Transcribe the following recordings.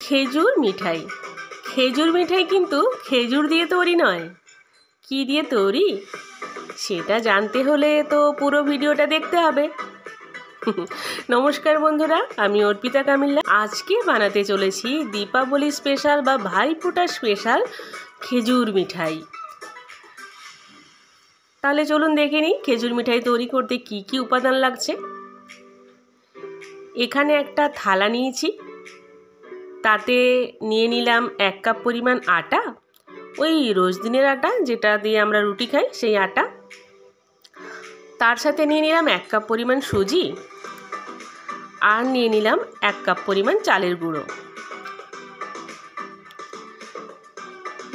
খেজুর মিঠাই। খেজুর মিঠাই কিন্তু খেজুর দিয়ে তৈরি নয়। কি দিয়ে তৈরি সেটা জানতে হলে তো পুরো ভিডিওটা দেখতে হবে। নমস্কার বন্ধুরা, আমি অর্পিতা কামিল্লা। আজকে বানাতে চলেছি দীপাবলি স্পেশাল বা ভাইফোঁটা স্পেশাল খেজুর মিঠাই। তাহলে চলুন দেখে নিই খেজুর মিঠাই তৈরি করতে কি কি উপাদান লাগছে। এখানে একটা থালা নিয়েছি, তাতে নিয়ে নিলাম 1 কাপ পরিমাণ আটা, ওই রোজ দিনের আটা যেটা দিয়ে আমরা রুটি খাই সেই আটা। তার সাথে নিয়ে নিলাম 1 কাপ পরিমাণ সুজি, আর নিয়ে নিলাম 1 কাপ পরিমাণ চালের গুঁড়ো।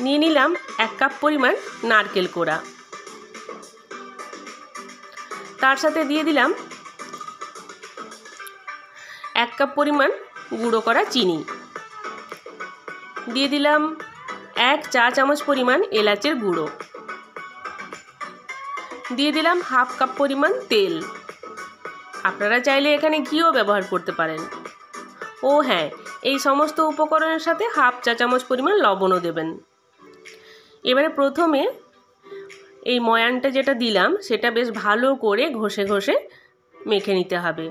নিয়ে নিলাম 1 কাপ পরিমাণ নারকেল কোড়া। তার সাথে দিয়ে দিলাম 1 কাপ পরিমাণ গুঁড়ো করা চিনি। দিয়ে দিলাম 1 চা চামচ পরিমাণ এলাচের গুঁড়ো। দিয়ে দিলাম 1/2 কাপ পরিমাণ তেল। আপনারা চাইলে এখানে ঘিও ব্যবহার করতে পারেন। ও হ্যাঁ, এই সমস্ত উপকরণের সাথে 1/2 চা চামচ পরিমাণ লবণও দেবেন। এবারে প্রথমে এই ময়ানটা যেটা দিলাম সেটা বেশ ভালো করে ঘষে ঘষে মেখে নিতে হবে।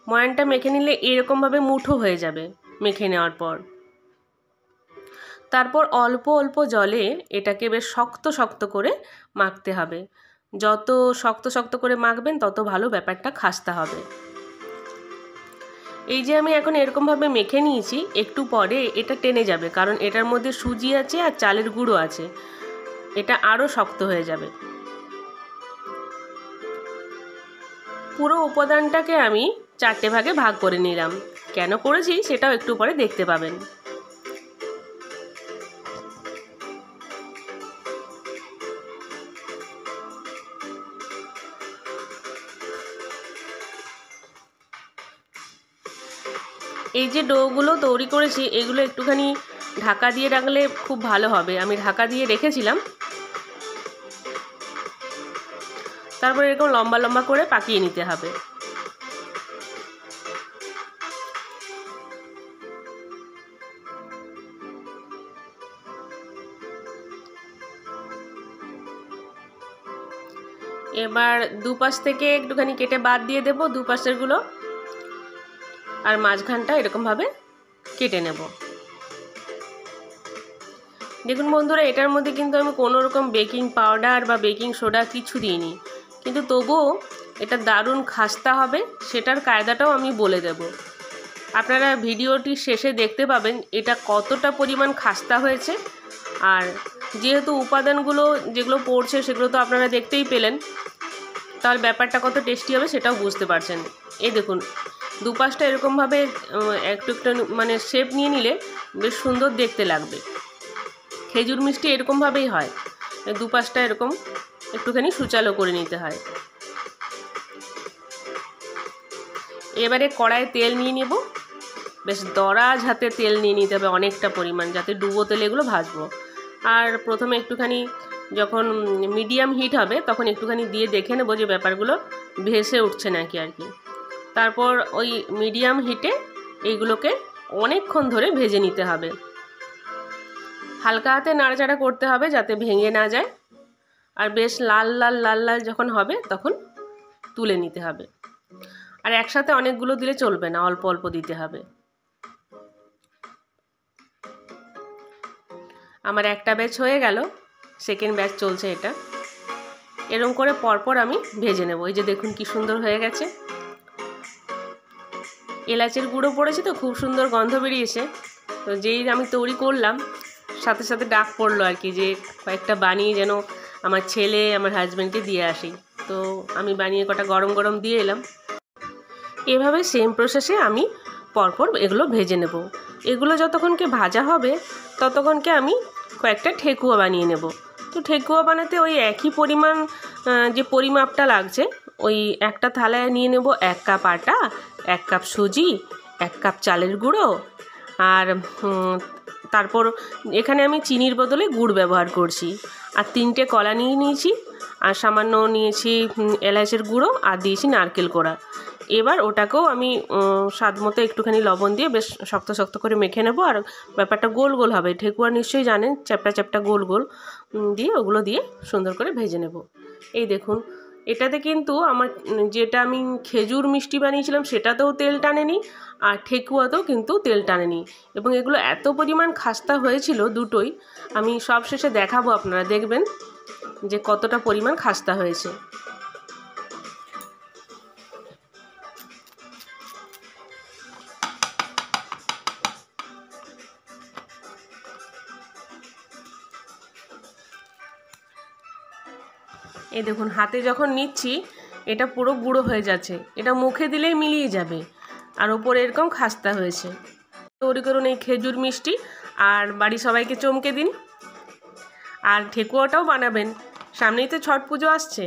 ময়ানটা মেখে নিলে এরকমভাবে মুঠো হয়ে যাবে মেখে নেওয়ার পর। তারপর অল্প অল্প জলে এটাকে বেশ শক্ত শক্ত করে মাখতে হবে। যত শক্ত শক্ত করে মাখবেন তত ভালো ব্যাপারটা খাস্তা হবে। এই যে আমি এখন এরকমভাবে মেখে নিয়েছি, একটু পরে এটা টেনে যাবে, কারণ এটার মধ্যে সুজি আছে আর চালের গুঁড়ো আছে, এটা আরও শক্ত হয়ে যাবে। পুরো উপাদানটাকে আমি 4টে ভাগে ভাগ করে নিলাম। কেন করেছি সেটাও একটু পরে দেখতে পাবেন। এই যে ডোগুলো তৈরি করেছি এগুলো একটুখানি ঢাকা দিয়ে রাখলে খুব ভালো হবে। আমি ঢাকা দিয়ে রেখেছিলাম। তারপর এরকম লম্বা লম্বা করে পাকিয়ে নিতে হবে। এবার দুপাশ থেকে একটুখানি কেটে বাদ দিয়ে দেব দুপাশেরগুলো, আর মাঝখানটা এরকমভাবে কেটে নেব। দেখুন বন্ধুরা, এটার মধ্যে কিন্তু আমি কোনো রকম বেকিং পাউডার বা বেকিং সোডা কিছু দিইনি, কিন্তু তবুও এটা দারুণ খাস্তা হবে। সেটার কায়দাটাও আমি বলে দেব। আপনারা ভিডিওটি শেষে দেখতে পাবেন এটা কতটা পরিমাণ খাস্তা হয়েছে। আর যেহেতু উপাদানগুলো যেগুলো পড়ছে সেগুলো তো আপনারা দেখতেই পেলেন, তাহলে ব্যাপারটা কত টেস্টি হবে সেটাও বুঝতে পারছেন। এই দেখুন, দুপাশটা এরকমভাবে একটু একটু মানে শেপ নিয়ে নিলে বেশ সুন্দর দেখতে লাগবে। খেজুর মিষ্টি এরকমভাবেই হয়, দুপাশটা এরকম একটুখানি সুচালো করে নিতে হয়। এবারে কড়াইয়ে তেল নিয়ে নেব। বেশ দরাজ হাতে তেল নিয়ে নিতে হবে অনেকটা পরিমাণ, যাতে ডুবো তেলে এগুলো ভাজবো। আর প্রথমে একটুখানি যখন মিডিয়াম হিট হবে তখন একটুখানি দিয়ে দেখে নেবো যে ব্যাপারগুলো ভেসে উঠছে নাকি আর কি। তারপর ওই মিডিয়াম হিটে এইগুলোকে অনেকক্ষণ ধরে ভেজে নিতে হবে। হালকা হাতে নাড়াচাড়া করতে হবে যাতে ভেঙে না যায়। আর বেশ লাল লাল লাল লাল যখন হবে তখন তুলে নিতে হবে। আর একসাথে অনেকগুলো দিলে চলবে না, অল্প অল্প দিতে হবে। আমার একটা ব্যাচ হয়ে গেল, সেকেন্ড ব্যাচ চলছে এটা। এরকম করে পরপর আমি ভেজে নেব। এই যে দেখুন কি সুন্দর হয়ে গেছে। এলাচের গুঁড়ো পড়েছে তো খুব সুন্দর গন্ধ বেরিয়েছে। তো যেই আমি তৈরি করলাম সাথে সাথে ডাক পড়লো আর কি, যে কয়েকটা বানিয়ে যেন আমার ছেলে আমার হাজব্যান্ডকে দিয়ে আসি। তো আমি বানিয়ে কটা গরম গরম দিয়ে এলাম। এভাবে সেম প্রসেসে আমি পরপর এগুলো ভেজে নেব। এগুলো যতক্ষণকে ভাজা হবে ততক্ষণকে আমি কয়েকটা ঠেকুয়া বানিয়ে নেব। তো ঠেকুয়া বানাতে ওই একই পরিমাণ যে পরিমাপটা লাগছে, ওই একটা থালায় নিয়ে নেব 1 কাপ আটা, 1 কাপ সুজি, 1 কাপ চালের গুঁড়ো, আর তারপর এখানে আমি চিনির বদলে গুড় ব্যবহার করছি। আর 3টে কলা নিয়ে নিয়েছি, আর সামান্য নিয়েছি এলাচের গুঁড়ো আর দিয়েছি নারকেল কোড়া। এবার ওটাকেও আমি স্বাদ মতো একটুখানি লবণ দিয়ে বেশ শক্ত শক্ত করে মেখে নেব। আর ব্যাপারটা গোল গোল হবে, ঠেকুয়া নিশ্চয়ই জানেন, চ্যাপটা চ্যাপটা গোল গোল দিয়ে ওগুলো দিয়ে সুন্দর করে ভেজে নেব। এই দেখুন, এটাতে কিন্তু আমার যেটা আমি খেজুর মিষ্টি বানিয়েছিলাম সেটাতেও তেল টানেনি, আর ঠেকুয়াতেও কিন্তু তেল টানেনি। এবং এগুলো এত পরিমাণ খাস্তা হয়েছিল দুটোই, আমি সব শেষে দেখাবো, আপনারা দেখবেন যে কতটা পরিমাণ খাস্তা হয়েছে। এই দেখুন, হাতে যখন নিচ্ছি এটা পুরো গুঁড়ো হয়ে যাচ্ছে, এটা মুখে দিলেই মিলিয়ে যাবে, আর ওপরে এরকম খাস্তা হয়েছে। তৈরি করুন এই খেজুর মিষ্টি আর বাড়ি সবাইকে চমকে দিন। আর ঠেকুয়াটাও বানাবেন, সামনেই তো ছট পুজো আসছে।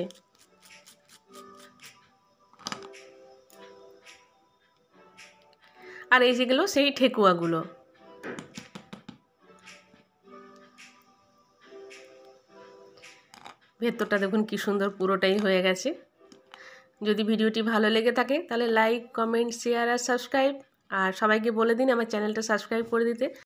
আর এই যেগুলো সেই ঠেকুয়াগুলো। ভেতরটা দেখুন কি সুন্দর পুরোটাই হয়ে গেছে। যদি ভিডিওটি ভালো লেগে থাকে তাহলে লাইক, কমেন্ট, শেয়ার আর সাবস্ক্রাইব, আর সবাইকে বলে দিন আমার চ্যানেলটা সাবস্ক্রাইব করে দিতে।